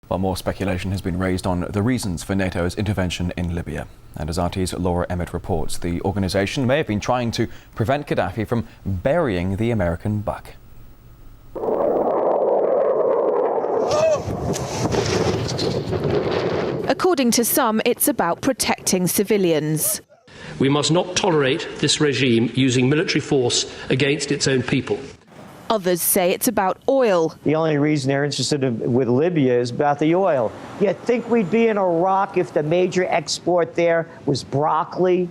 While more speculation has been raised on the reasons for NATO's intervention in Libya. And as RT's Laura Emmett reports, the organisation may have been trying to prevent Gaddafi from burying the American buck. According to some, it's about protecting civilians. We must not tolerate this regime using military force against its own people. Others say it's about oil. The only reason they're interested with Libya is about the oil. You'd think we'd be in Iraq if the major export there was broccoli.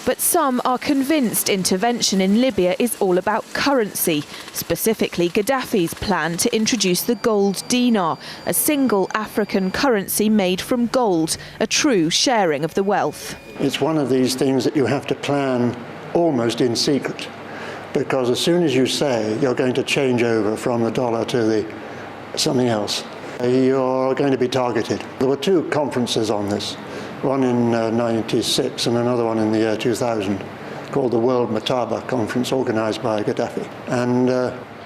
But some are convinced intervention in Libya is all about currency, specifically Gaddafi's plan to introduce the gold dinar, a single African currency made from gold, a true sharing of the wealth. It's one of these things that you have to plan almost in secret, because as soon as you say you're going to change over from the dollar to something else, you're going to be targeted. There were two conferences on this. One in '96 and another one in the year 2000, called the World Mataba Conference, organised by Gaddafi. And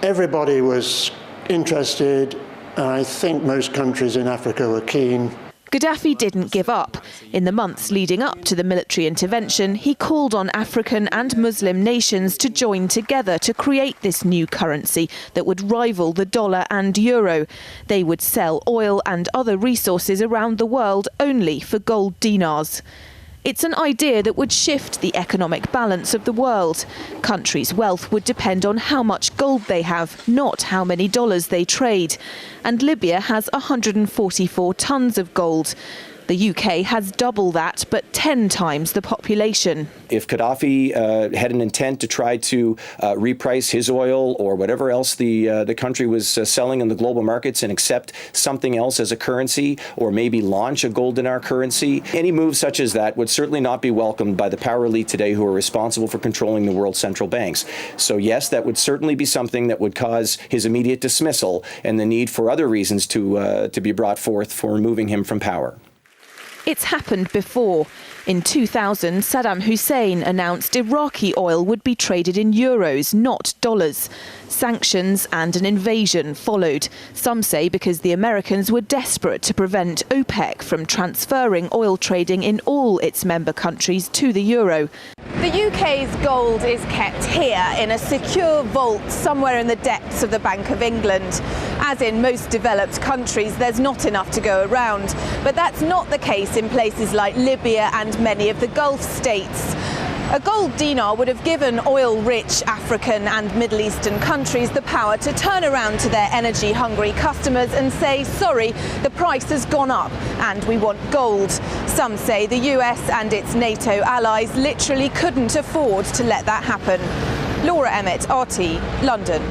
everybody was interested. I think most countries in Africa were keen. Gaddafi didn't give up. In the months leading up to the military intervention, he called on African and Muslim nations to join together to create this new currency that would rival the dollar and euro. They would sell oil and other resources around the world only for gold dinars. It's an idea that would shift the economic balance of the world. Countries' wealth would depend on how much gold they have, not how many dollars they trade. And Libya has 144 tons of gold. The UK has double that, but 10 times the population. If Gaddafi had an intent to try to reprice his oil or whatever else the country was selling in the global markets and accept something else as a currency, or maybe launch a gold dinar currency, any move such as that would certainly not be welcomed by the power elite today who are responsible for controlling the world's central banks. So yes, that would certainly be something that would cause his immediate dismissal and the need for other reasons to be brought forth for removing him from power. It's happened before. In 2000, Saddam Hussein announced Iraqi oil would be traded in euros, not dollars. Sanctions and an invasion followed. Some say because the Americans were desperate to prevent OPEC from transferring oil trading in all its member countries to the euro. The UK's gold is kept here in a secure vault somewhere in the depths of the Bank of England. As in most developed countries, there's not enough to go around. But that's not the case in places like Libya and many of the Gulf states. A gold dinar would have given oil-rich African and Middle Eastern countries the power to turn around to their energy-hungry customers and say, sorry, the price has gone up and we want gold. Some say the US and its NATO allies literally couldn't afford to let that happen. Laura Emmett, RT, London.